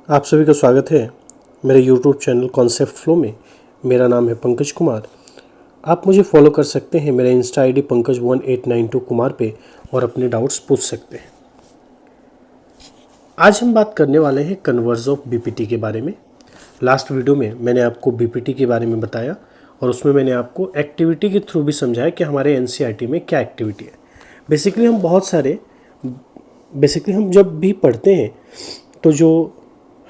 आप सभी का स्वागत है मेरे YouTube चैनल कॉन्सेप्ट फ्लो में। मेरा नाम है पंकज कुमार। आप मुझे फॉलो कर सकते हैं मेरा इंस्टा आईडी पंकज1892 कुमार पे और अपने डाउट्स पूछ सकते हैं। आज हम बात करने वाले हैं कन्वर्ज ऑफ बीपीटी के बारे में। लास्ट वीडियो में मैंने आपको बीपीटी के बारे में बताया और उसमें मैंने आपको एक्टिविटी के थ्रू भी समझाया कि हमारे एनसीईआरटी में क्या एक्टिविटी है। बेसिकली हम जब भी पढ़ते हैं तो जो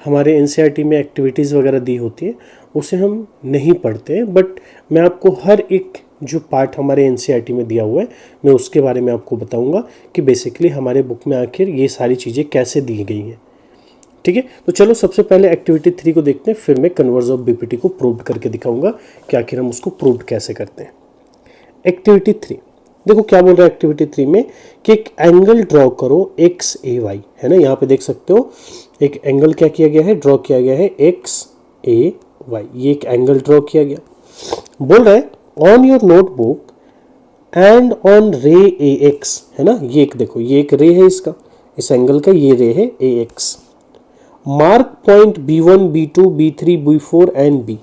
हमारे एनसीईआरटी में एक्टिविटीज़ वगैरह दी होती है उसे हम नहीं पढ़ते हैं, बट मैं आपको हर एक जो पार्ट हमारे एनसीईआरटी में दिया हुआ है मैं उसके बारे में आपको बताऊंगा कि बेसिकली हमारे बुक में आखिर ये सारी चीज़ें कैसे दी गई हैं। ठीक है, तो चलो सबसे पहले एक्टिविटी 3 को देखते हैं, फिर मैं कन्वर्ज ऑफ बीपीटी को प्रूव करके दिखाऊंगा कि आखिर हम उसको प्रूव कैसे करते हैं। एक्टिविटी 3 देखो क्या बोल रहा है एक्टिविटी 3 में कि एक एंगल ड्रॉ करो एक्स ए वाई, है ना। यहाँ पे देख सकते हो एक एंगल क्या किया गया है, ड्रॉ किया गया है एक्स ए वाई। ये एक एंगल ड्रॉ किया गया। बोल रहा है on your notebook and on रे ए एक्स, है ना। ये एक देखो, ये एक रे है इसका, इस एंगल का ये रे है A X. Mark point B1 B2 B3 B4 and B,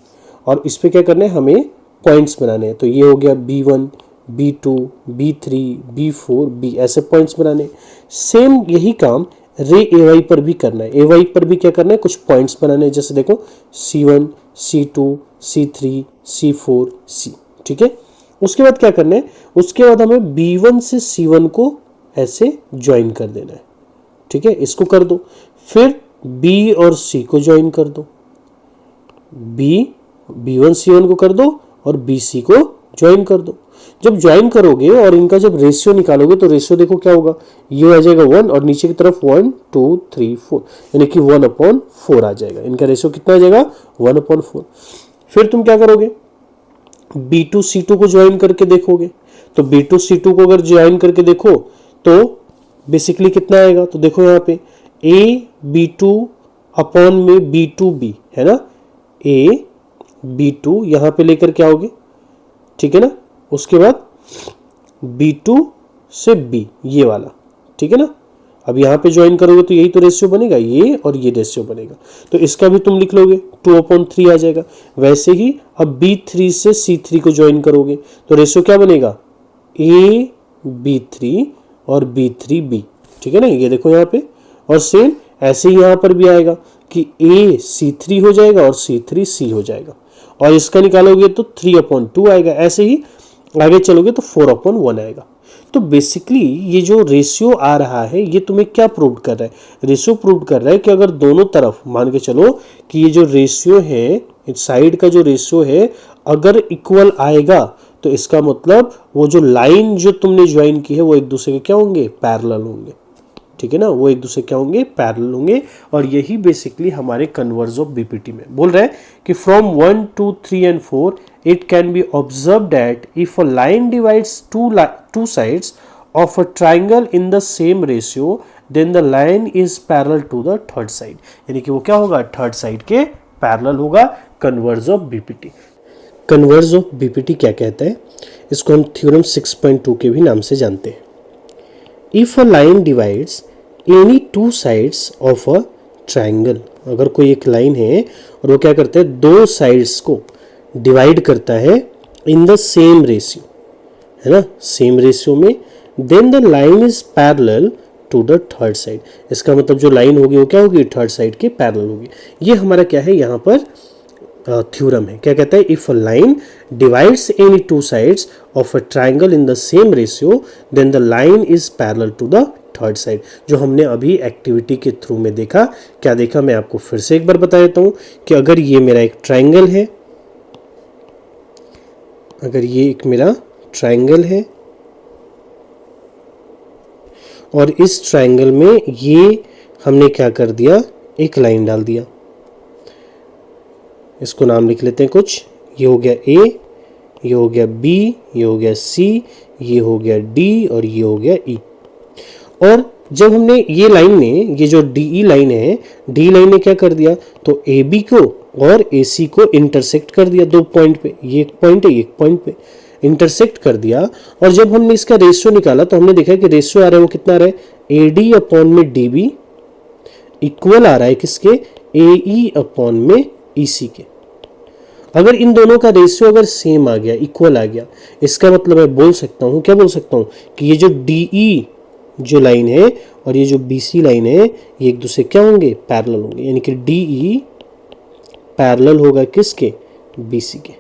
और इस पे क्या करना है, हमें पॉइंट्स बनाने हैं। तो ये हो गया B1 B2 B3 B4 B, ऐसे पॉइंट्स बनाने। सेम यही काम रे ए वाई पर भी करना है। ए वाई पर भी क्या करना है, कुछ पॉइंट्स बनाने हैं। जैसे देखो C1 C2 C3 C4 C, ठीक है। उसके बाद क्या करना है, उसके बाद हमें B1 से C1 को ऐसे ज्वाइन कर देना है, ठीक है। इसको कर दो, फिर B और C को ज्वाइन कर दो, B1 C1 को कर दो और BC को ज्वाइन कर दो। जब ज्वाइन करोगे और इनका जब रेशियो निकालोगे तो रेशियो देखो क्या होगा, ये आ जाएगा 1 और नीचे की तरफ 1 2 3 4, यानी कि 1/4 आ जाएगा। इनका रेशियो कितना आ जाएगा, 1/4। फिर तुम क्या करोगे, B2 C2 को ज्वाइन करके देखोगे। तो B2 C2 को अगर ज्वाइन करके देखो तो बेसिकली कितना आएगा, तो देखो यहाँ पे A B2 अपॉन में B2B, है ना। A B2 यहाँ पे लेकर क्या होगे, ठीक है ना। उसके बाद B2 से B, ये वाला, ठीक है ना। अब यहाँ पे ज्वाइन करोगे तो यही तो रेशियो बनेगा, ये और ये रेशियो बनेगा। तो इसका भी तुम लिख लोगे 2/3 आ जाएगा। वैसे ही अब B3 से C3 को ज्वाइन करोगे तो रेशियो क्या बनेगा, A B3 और B3B, ठीक है ना। ये देखो यहाँ पे, और सेम ऐसे ही यहाँ पर भी आएगा कि A C3 हो जाएगा और C3 C हो जाएगा, और इसका निकालोगे तो 3/2 आएगा। ऐसे ही आगे चलोगे तो 4/1 आएगा। तो बेसिकली ये जो रेशियो आ रहा है ये तुम्हें क्या प्रूव कर रहा है, रेशियो प्रूव कर रहा है कि अगर दोनों तरफ मान के चलो कि ये जो रेशियो है, साइड का जो रेशियो है अगर इक्वल आएगा तो इसका मतलब वो जो लाइन जो तुमने ज्वाइन की है वो एक दूसरे के क्या होंगे, पैरेलल होंगे, ठीक है ना। वो एक दूसरे क्या होंगे, पैरेलल होंगे। और यही बेसिकली हमारे कन्वर्ज ऑफ बीपीटी में बोल रहा है कि from 1 2 3 and 4 it can be observed that if a line divides two sides of a triangle in the same ratio then the line is parallel to the third side, यानी कि वो क्या होगा, थर्ड साइड के parallel होगा। Converse of BPT, converse of BPT क्या कहता है, इसको हम थ्योरम 6.2 के भी नाम से जानते हैं। If a line divides any two sides of a triangle, अगर कोई एक लाइन है और वो क्या करता है, दो साइड्स को डिवाइड करता है इन द सेम रेशियो, है ना, सेम रेशियो में, then the line is parallel to the third side. इसका मतलब जो लाइन होगी वो क्या होगी, थर्ड साइड के पैरेलल होगी। ये हमारा क्या है यहाँ पर थ्योरम है। क्या कहता है, if a line divides any two sides of a triangle in the same ratio then the line is parallel to the third side. जो हमने अभी एक्टिविटी के थ्रू में देखा, क्या देखा मैं आपको फिर से एक बार बता देता हूँ कि अगर ये मेरा एक ट्राइंगल है, अगर ये एक मेरा ट्राइंगल है और इस ट्राइंगल में ये हमने क्या कर दिया, एक लाइन डाल दिया। इसको नाम लिख लेते हैं कुछ, ये हो गया A, ये हो गया B, ये हो गया C, ये हो गया D और ये हो गया E। और जब हमने ये लाइन में, ये जो DE लाइन है, D लाइन ने क्या कर दिया, तो AB को और AC को इंटरसेक्ट कर दिया दो पॉइंट पे, ये एक पॉइंट है, एक पॉइंट पे इंटरसेक्ट कर दिया। और जब हमने इसका रेशियो निकाला तो हमने देखा कि रेशियो आ रहा है वो कितना आ रहा है, AD अपॉन में DB इक्वल आ रहा है किसके, AE अपॉन में EC के। अगर इन दोनों का रेशियो अगर सेम आ गया, इक्वल आ गया, इसका मतलब मैं बोल सकता हूँ, क्या बोल सकता हूँ कि ये जो DE जो लाइन है और ये जो BC लाइन है ये एक दूसरे क्या होंगे, पैरेलल होंगे। यानी कि DE पैरेलल होगा किसके, BC के।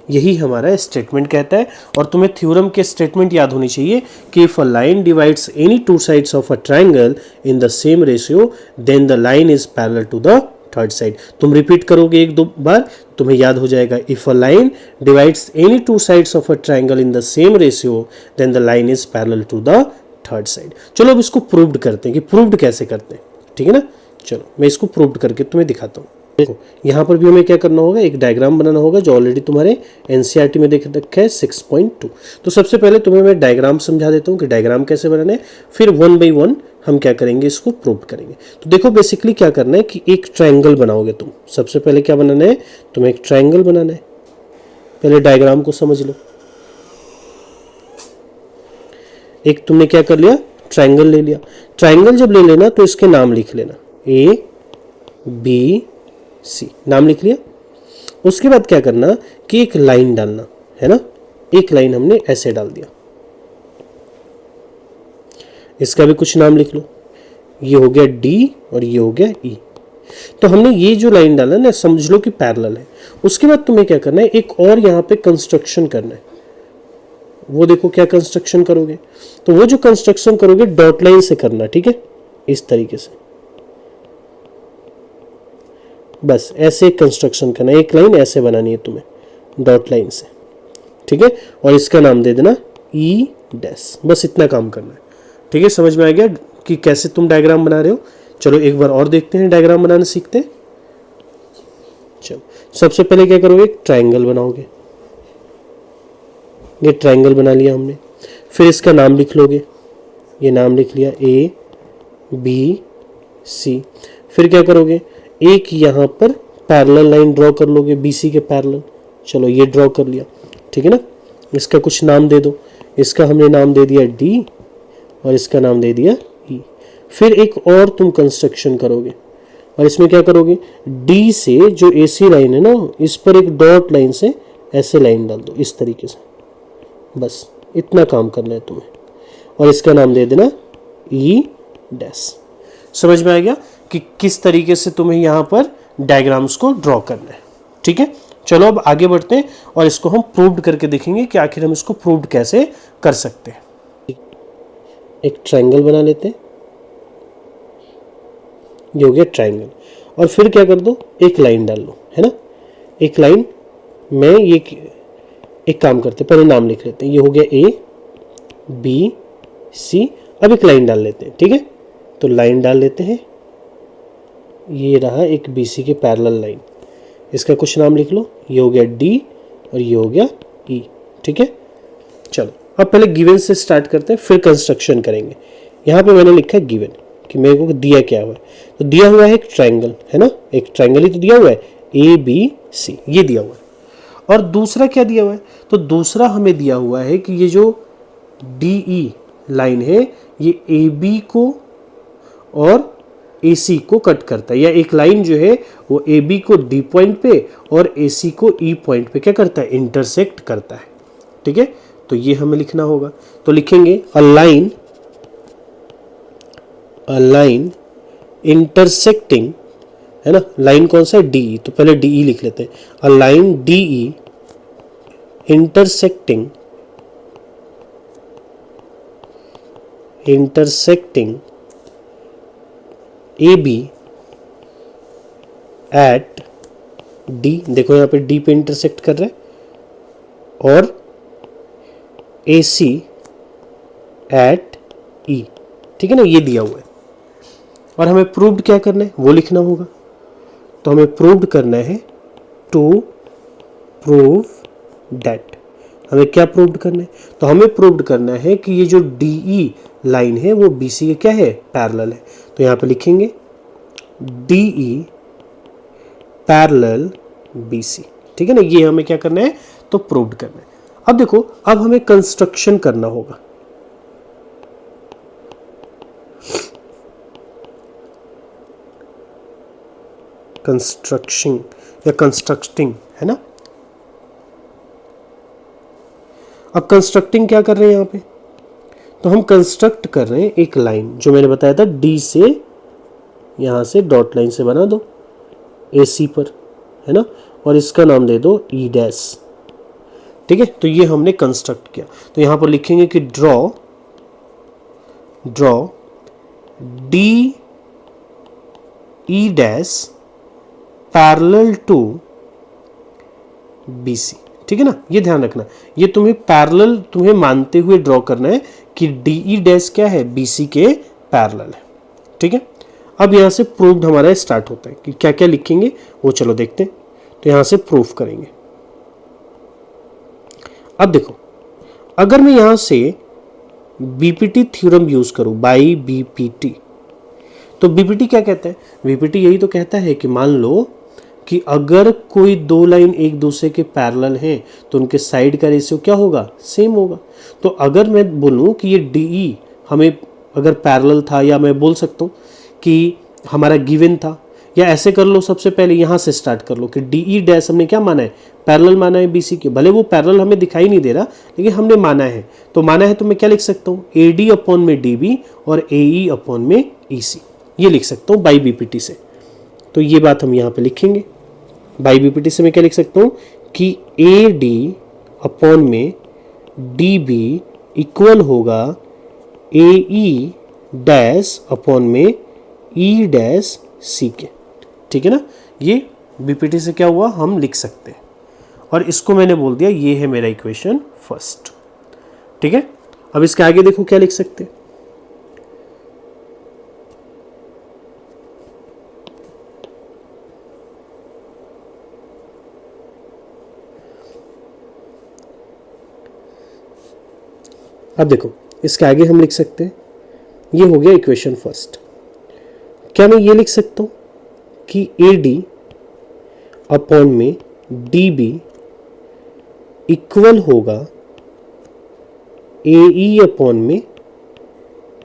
यही हमारा स्टेटमेंट कहता है। और तुम्हें थ्योरम के स्टेटमेंट याद होनी चाहिए कि if a line divides any two sides of a triangle in the same ratio then the line is parallel to the third side. तुम रिपीट करोगे एक दो बार तुम्हें याद हो जाएगा। If a line divides any two sides of a triangle in the same ratio then the line is parallel to the third side. चलो अब इसको प्रूव्ड करते हैं कि प्रूव्ड कैसे करते हैं, ठीक है ना। चलो मैं इसको प्रूव्ड करके तुम्हें दिखाता हूँ। देखो यहाँ पर भी हमें क्या करना होगा, एक डायग्राम बनाना होगा जो ऑलरेडी तुम्हारे एनसीईआरटी में देख रखा है 6.2। तो सबसे पहले तुम्हें मैं डायग्राम समझा देता हूँ कि डायग्राम कैसे बनाना है, फिर 1 by 1 हम क्या करेंगे, इसको प्रूव करेंगे। तो देखो बेसिकली क्या करना है कि एक ट्रायंगल बनाओगे तुम। सबसे पहले क्या बनाना है, तुम्हें एक ट्रायंगल बनाना है। पहले डायग्राम को समझ लो। एक तुमने क्या कर लिया, ट्रायंगल ले लिया। ट्रायंगल जब ले लेना तो इसके नाम लिख लेना, ABC नाम लिख लिया। उसके बाद क्या करना कि एक लाइन डालना है ना, एक लाइन हमने ऐसे डाल दिया। इसका भी कुछ नाम लिख लो, ये हो गया D और ये हो गया E। तो हमने ये जो लाइन डाला ना, समझ लो कि पैरेलल है। उसके बाद तुम्हें क्या करना है, एक और यहाँ पे कंस्ट्रक्शन करना है। वो देखो क्या कंस्ट्रक्शन करोगे, तो वो जो कंस्ट्रक्शन करोगे डॉट लाइन से करना, ठीक है, इस तरीके से। बस ऐसे कंस्ट्रक्शन करना, एक लाइन ऐसे बनानी है तुम्हें डॉट लाइन से, ठीक है। और इसका नाम दे देना E डैश। बस इतना काम करना है, ठीक है। समझ में आ गया कि कैसे तुम डायग्राम बना रहे हो। चलो एक बार और देखते हैं, डायग्राम बनाना सीखते हैं। चलो सबसे पहले क्या करोगे, एक ट्रायंगल बनाओगे। ये ट्रायंगल बना लिया हमने, फिर इसका नाम लिख लोगे। ये नाम लिख लिया ABC। फिर क्या करोगे, एक यहाँ पर पैरेलल लाइन ड्रॉ कर लोगे BC के पैरेलल। चलो ये ड्रॉ कर लिया, ठीक है ना। इसका कुछ नाम दे दो। इसका हमने नाम दे दिया D और इसका नाम दे दिया E। फिर एक और तुम कंस्ट्रक्शन करोगे और इसमें क्या करोगे, D से जो AC लाइन है ना, इस पर एक डॉट लाइन से ऐसे लाइन डाल दो इस तरीके से। बस इतना काम करना है तुम्हें। और इसका नाम दे देना E डैश। समझ में आ गया कि किस तरीके से तुम्हें यहाँ पर डायग्राम्स को ड्रॉ करना है, ठीक है। चलो अब आगे बढ़ते हैं और इसको हम प्रूव्ड करके देखेंगे कि आखिर हम इसको प्रूव्ड कैसे कर सकते हैं। एक ट्रायंगल बना लेते हैं, ये हो गया ट्रायंगल। और फिर क्या कर दो, एक लाइन डाल लो, है ना। एक लाइन में ये एक काम करते हैं, पहले नाम लिख लेते हैं। ये हो गया ABC। अब एक लाइन डाल लेते हैं, ठीक है। तो लाइन डाल लेते हैं, ये रहा एक BC के पैरेलल लाइन। इसका कुछ नाम लिख लो, ये हो गया D और ये हो गया E, ठीक है। चलो अब पहले गिवन से स्टार्ट करते हैं, फिर कंस्ट्रक्शन करेंगे। यहाँ पे मैंने लिखा है गिवन कि मेरे को दिया क्या हुआ है। तो दिया हुआ है एक ट्रायंगल, है ना, एक ट्रायंगल ही तो दिया हुआ है, ABC ये दिया हुआ है। और दूसरा क्या दिया हुआ है, तो दूसरा हमें दिया हुआ है कि ये जो DE लाइन है ये AB को और AC को कट करता है, या एक लाइन जो है वो AB को D पॉइंट पे और AC को E पॉइंट पे क्या करता है, इंटरसेक्ट करता है, ठीक है। तो ये हमें लिखना होगा। तो लिखेंगे अ लाइन इंटरसेक्टिंग, है ना। लाइन कौन सा है, DE। तो पहले DE लिख लेते हैं। A line DE intersecting AB at D। देखो यहाँ पे D पे इंटरसेक्ट कर रहा है, और AC एट E, ठीक है ना, ये दिया हुआ है। और हमें प्रूव्ड क्या करना है, वो लिखना होगा। तो हमें प्रूव्ड करना है टू प्रूव दैट। हमें क्या प्रूव्ड करना है, तो हमें प्रूव्ड करना है कि ये जो DE लाइन है वो BC के क्या है, पैरेलल है। तो यहाँ पे लिखेंगे DE पैरेलल BC, ठीक है ना। ये हमें क्या करना है, तो प्रूव्ड करना है। अब देखो, अब हमें कंस्ट्रक्शन करना होगा। कंस्ट्रक्शन या कंस्ट्रक्टिंग, है ना। अब कंस्ट्रक्टिंग क्या कर रहे हैं यहाँ पे, तो हम कंस्ट्रक्ट कर रहे हैं एक लाइन, जो मैंने बताया था डी से यहाँ से डॉट लाइन से बना दो AC पर, है ना, और इसका नाम दे दो E डैश। ठीक है, तो ये हमने कंस्ट्रक्ट किया। तो यहाँ पर लिखेंगे कि draw D E dash parallel to BC। ठीक है ना, ये ध्यान रखना, ये तुम्हें पैरेलल तुम्हें मानते हुए ड्रॉ करना है कि DE डैश क्या है, BC के पैरेलल है। ठीक है, अब यहाँ से प्रूव्ड हमारा स्टार्ट होता है कि क्या क्या लिखेंगे वो चलो देखते हैं। तो यहाँ से प्रूफ करेंगे। अब देखो, अगर मैं यहाँ से BPT थ्योरम यूज करूं, बाई BPT, तो BPT क्या कहता है, BPT यही तो कहता है कि मान लो कि अगर कोई दो लाइन एक दूसरे के पैरेलल हैं तो उनके साइड का रेशियो क्या होगा, सेम होगा। तो अगर मैं बोलूं कि ये DE हमें अगर पैरेलल था, या मैं बोल सकता हूँ कि हमारा गिवन था, या ऐसे कर लो, सबसे पहले यहाँ से स्टार्ट कर लो कि DE डैश हमने क्या माना है, पैरेलल माना है BC के। भले वो पैरेलल हमें दिखाई नहीं दे रहा, लेकिन हमने माना है। तो माना है तो मैं क्या लिख सकता हूँ, AD अपॉन में DB और AE अपॉन में EC, ये लिख सकता हूँ बाई BPT से। तो ये बात हम यहाँ पे लिखेंगे। बाई BPT से मैं क्या लिख सकता हूँ कि AD अपॉन में DB इक्वल होगा AE डैश अपॉन में E डैश C के। ठीक है ना, ये BPT से क्या हुआ, हम लिख सकते हैं। और इसको मैंने बोल दिया ये है मेरा इक्वेशन फर्स्ट। ठीक है, अब इसके आगे देखो क्या लिख सकते हैं। अब देखो इसके आगे हम लिख सकते हैं, ये हो गया इक्वेशन फर्स्ट। क्या मैं ये लिख सकता हूं कि AD अपॉन में DB इक्वल होगा AE अपॉन में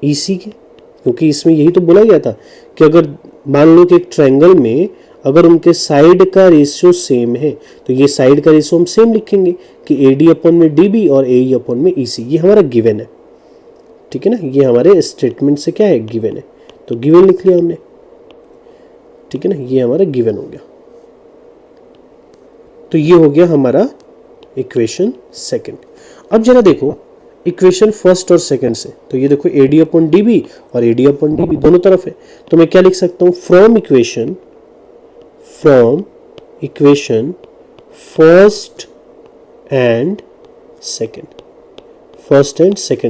EC के, क्योंकि इसमें यही तो बोला गया था कि अगर मान लो कि एक ट्रायंगल में अगर उनके साइड का रेशियो सेम है तो ये साइड का रेशियो हम सेम लिखेंगे कि AD अपॉन में DB और AE अपॉन में EC, ये हमारा गिवन है। ठीक है ना, ये हमारे स्टेटमेंट से क्या है, गिवन है। तो गिवन लिख लिया हमने। ठीक है ना, ये हमारा गिवन हो गया। तो ये हो गया हमारा इक्वेशन सेकंड। अब जरा देखो इक्वेशन फर्स्ट और सेकंड से, तो ये देखो AD अपॉन DB और AD अपॉन DB दोनों तरफ है। तो मैं क्या लिख सकता हूँ, from equation first and second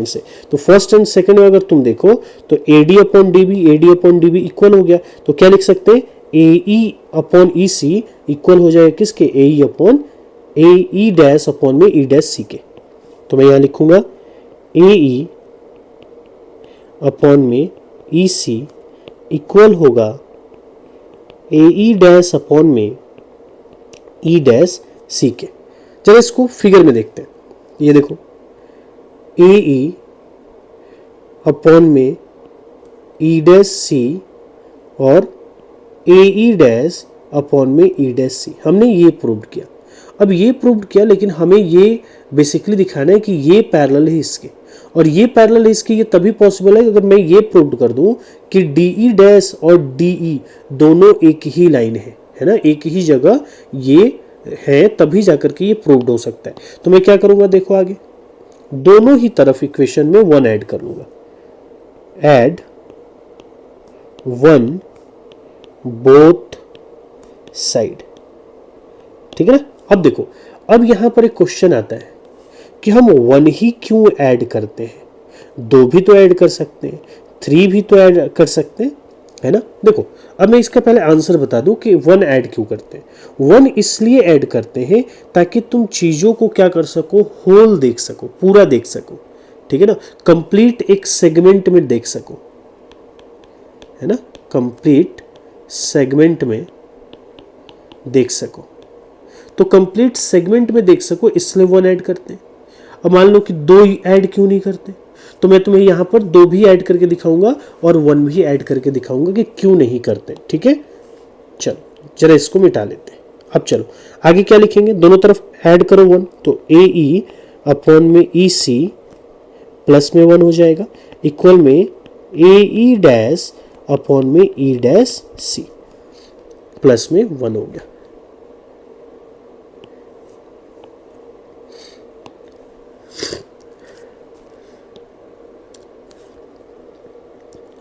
से। तो फर्स्ट एंड सेकंड में अगर तुम देखो तो AD अपॉन DB इक्वल हो गया। तो क्या लिख सकते हैं, AE अपॉन EC इक्वल हो जाएगा किसके, AE upon AE dash upon में E डैश C के। तो मैं यहाँ लिखूंगा AE अपॉन में EC इक्वल होगा AE डैश अपॉन में E डैश C के। चलो इसको फिगर में देखते हैं। ये देखो AE अपॉन में E डैश C और AE डैश अपॉन में E डैश C, हमने ये प्रूव किया। अब ये प्रूव किया, लेकिन हमें ये बेसिकली दिखाना है कि ये पैरेलल है इसके और ये पैरेलल है इसके। ये तभी पॉसिबल है अगर मैं ये प्रूव कर दूं कि DE डैश और DE दोनों एक ही लाइन है ना, एक ही जगह ये है, तभी जाकर के ये प्रूव्ड हो सकता है। तो मैं क्या करूंगा, देखो आगे दोनों ही तरफ इक्वेशन में 1 ऐड कर लूंगा, ऐड 1 बोथ साइड। ठीक है ना। अब देखो, अब यहां पर एक क्वेश्चन आता है कि हम 1 ही क्यों ऐड करते हैं, 2 भी तो ऐड कर सकते हैं, 3 भी तो ऐड कर सकते हैं, है ना। देखो अब मैं इसका पहले आंसर बता दूं कि 1 ऐड क्यों करते हैं। 1 इसलिए ऐड करते हैं ताकि तुम चीज़ों को क्या कर सको, होल देख सको, पूरा देख सको। ठीक है ना, कंप्लीट एक सेगमेंट में देख सको, है ना, कंप्लीट सेगमेंट में देख सको। तो कंप्लीट सेगमेंट में देख सको इसलिए 1 ऐड करते हैं। अब मान लो कि 2 ऐड क्यों नहीं करते, तो मैं तुम्हें यहाँ पर 2 भी ऐड करके दिखाऊंगा और 1 भी ऐड करके दिखाऊंगा कि क्यों नहीं करते। ठीक है, चलो जरा इसको मिटा लेते हैं। अब चलो आगे क्या लिखेंगे, दोनों तरफ ऐड करो 1, तो ए ई अपॉन में ई सी प्लस में 1 हो जाएगा, इक्वल में ए ई डैश अपॉन में ई डैश सी प्लस में 1 हो गया।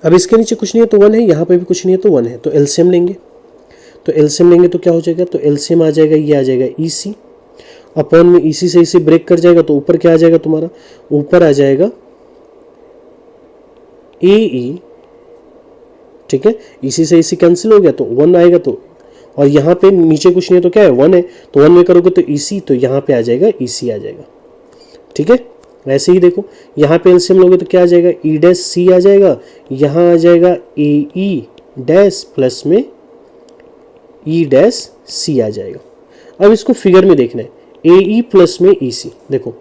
अब इसके नीचे कुछ नहीं है तो 1 है, यहाँ पे भी कुछ नहीं है तो 1 है, तो एलसीएम लेंगे। तो एलसीएम लेंगे तो क्या हो जाएगा, तो एलसीएम आ जाएगा, ये आ जाएगा ई सी अपॉन में ई सी से इसे ब्रेक कर जाएगा तो ऊपर क्या आ जाएगा तुम्हारा, ऊपर आ जाएगा ए ई, ठीक है, इसी से इसी कैंसिल हो गया तो 1 आएगा, तो और यहाँ पे नीचे कुछ नहीं है तो क्या है 1 है, तो 1 में करोगे तो ई सी, तो यहाँ पे आ जाएगा ई सी आ जाएगा, ठीक है। वैसे ही देखो यहाँ पे एलसीएम लोगे तो क्या आ जाएगा, ई डैश सी आ जाएगा, यहाँ आ जाएगा ए ई डैश प्लस में ई डैश सी आ जाएगा। अब इसको फिगर में देखना है, ए ई प्लस में ई सी, देखो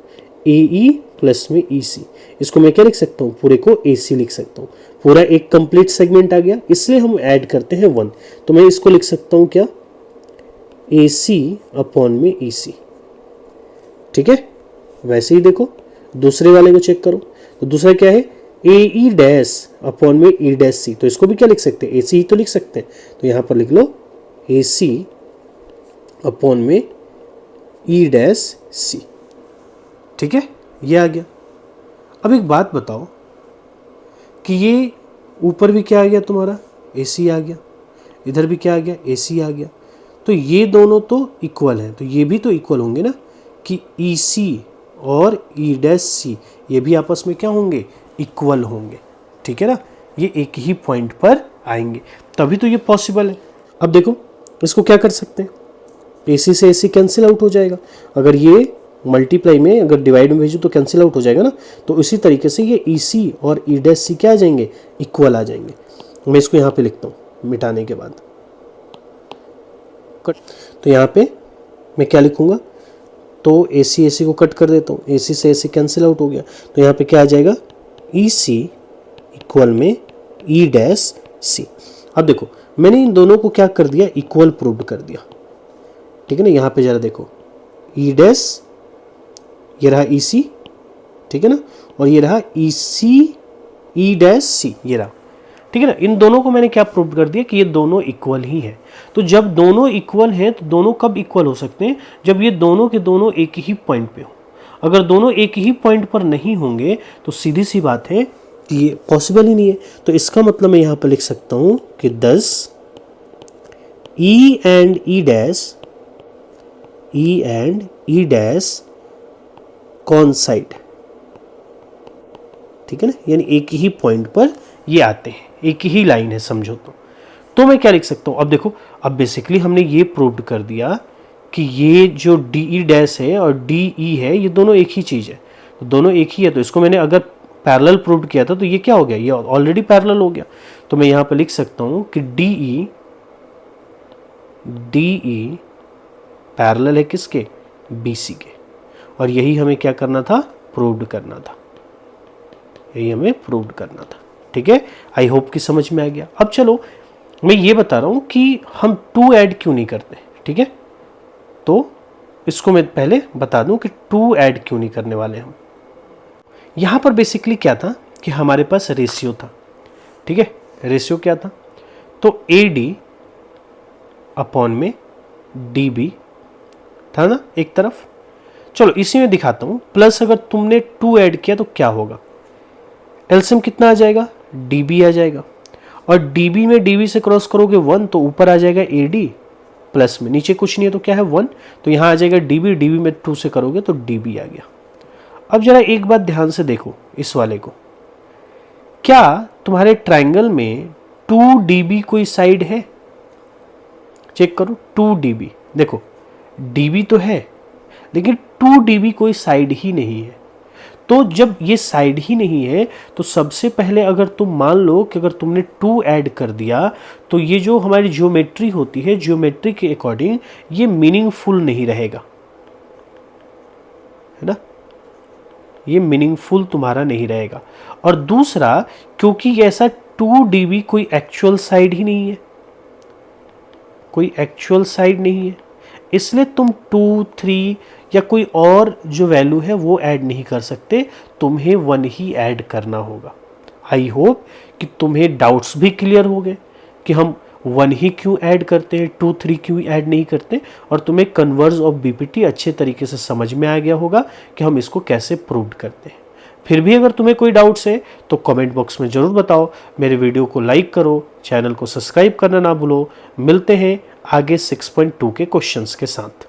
ए ई प्लस में ई सी, इसको मैं क्या लिख सकता हूँ, पूरे को ए सी लिख सकता हूँ, पूरा एक कंप्लीट सेगमेंट आ गया, इसलिए हम ऐड करते हैं 1, तो मैं इसको लिख सकता हूँ क्या, ए सी अपॉन में ई सी, ठीक है। वैसे ही देखो दूसरे वाले को चेक करो, तो दूसरा क्या है, ए ई डैश अपॉन में ई डैश सी, तो इसको भी क्या लिख सकते हैं, ए सी ही तो लिख सकते हैं, तो यहाँ पर लिख लो ए सी अपॉन में ई डैश सी, ठीक है, ये आ गया। अब एक बात बताओ कि ये ऊपर भी क्या आ गया तुम्हारा, ए सी आ गया, इधर भी क्या आ गया, ए सी आ गया, तो ये दोनों तो इक्वल हैं, तो ये भी तो इक्वल होंगे ना, कि ई सी और ई डैश सी ये भी आपस में क्या होंगे, इक्वल होंगे, ठीक है ना, ये एक ही पॉइंट पर आएंगे, तभी तो ये पॉसिबल है। अब देखो इसको क्या कर सकते हैं, ए सी से ए सी कैंसिल आउट हो जाएगा, अगर ये मल्टीप्लाई में अगर डिवाइड में भेजो तो कैंसिल आउट हो जाएगा ना, तो इसी तरीके से ये ई सी और ई डैश सी क्या आ जाएंगे, इक्वल आ जाएंगे। मैं इसको यहाँ पे लिखता हूँ मिटाने के बाद, तो यहाँ पे मैं क्या लिखूँगा, तो ए सी को कट कर देता हूँ, ए सी से ए सी कैंसिल आउट हो गया, तो यहाँ पे क्या आ जाएगा, ई सी इक्वल में ई डैश सी। अब देखो मैंने इन दोनों को क्या कर दिया, इक्वल प्रूव कर दिया, ठीक है ना। यहाँ पे जरा देखो ई डैश, ये रहा ई सी, ठीक है ना, और ये रहा ई सी ई डैश सी, ये रहा, ठीक है ना। इन दोनों को मैंने क्या प्रूव कर दिया कि ये दोनों इक्वल ही हैं। तो जब दोनों इक्वल हैं तो दोनों कब इक्वल हो सकते हैं, जब ये दोनों के दोनों एक ही पॉइंट पे हो। अगर दोनों एक ही पॉइंट पर नहीं होंगे तो सीधी सी बात है कि ये पॉसिबल ही नहीं है। तो इसका मतलब मैं यहाँ पर लिख सकता हूँ कि 10 ई एंड ई डैश कॉन्साइड, ठीक है ना, यानी एक ही पॉइंट पर ये आते हैं, एक ही लाइन है समझो। तो मैं क्या लिख सकता हूँ, अब देखो अब बेसिकली हमने ये प्रूव कर दिया कि ये जो डी ई डैश है और डी ई है ये दोनों एक ही चीज़ है, तो दोनों एक ही है। तो इसको मैंने अगर पैरेलल प्रूव किया था तो ये क्या हो गया, ये ऑलरेडी पैरेलल हो गया। तो मैं यहाँ पर लिख सकता हूँ कि डी ई पैरेलल है किसके, बी सी के, और यही हमें क्या करना था, प्रूव करना था, यही हमें प्रूव करना था, ठीक है। आई होप कि समझ में आ गया। अब चलो मैं ये बता रहा हूँ कि हम 2 ऐड क्यों नहीं करते, ठीक है। तो इसको मैं पहले बता दूं कि 2 ऐड क्यों नहीं करने वाले हम। यहाँ पर बेसिकली क्या था कि हमारे पास रेशियो था, ठीक है। रेशियो क्या था, तो ए डी अपॉन में डी बी था ना एक तरफ। चलो इसी में दिखाता हूँ, प्लस अगर तुमने 2 ऐड किया तो क्या होगा, एलसीएम कितना आ जाएगा, डीबी आ जाएगा, और डीबी में डीबी से क्रॉस करोगे 1 तो ऊपर आ जाएगा एडी, प्लस में नीचे कुछ नहीं है तो क्या है 1, तो यहाँ आ जाएगा डीबी, डीबी में 2 से करोगे तो डीबी आ गया। अब जरा एक बात ध्यान से देखो इस वाले को, क्या तुम्हारे ट्रायंगल में 2 डीबी कोई साइड है, चेक करो 2 डीबी, देखो डीबी तो है लेकिन 2 डीबी कोई साइड ही नहीं है। तो जब ये साइड ही नहीं है तो सबसे पहले अगर तुम मान लो कि अगर तुमने 2 ऐड कर दिया तो ये जो हमारी ज्योमेट्री होती है, ज्योमेट्री के अकॉर्डिंग ये मीनिंगफुल नहीं रहेगा, है ना, ये मीनिंगफुल तुम्हारा नहीं रहेगा। और दूसरा क्योंकि ऐसा 2 डीबी कोई एक्चुअल साइड ही नहीं है, कोई एक्चुअल साइड नहीं है, इसलिए तुम 2, 3 या कोई और जो वैल्यू है वो ऐड नहीं कर सकते, तुम्हें 1 ही ऐड करना होगा। आई होप कि तुम्हें डाउट्स भी क्लियर हो गए कि हम 1 ही क्यों ऐड करते हैं, 2, 3 क्यों ऐड नहीं करते, और तुम्हें कन्वर्स ऑफ बीपीटी अच्छे तरीके से समझ में आ गया होगा कि हम इसको कैसे प्रूव करते हैं। फिर भी अगर तुम्हें कोई डाउट्स है तो कमेंट बॉक्स में ज़रूर बताओ। मेरे वीडियो को लाइक करो, चैनल को सब्सक्राइब करना ना भूलो। मिलते हैं आगे 6.2 के क्वेश्चंस के साथ।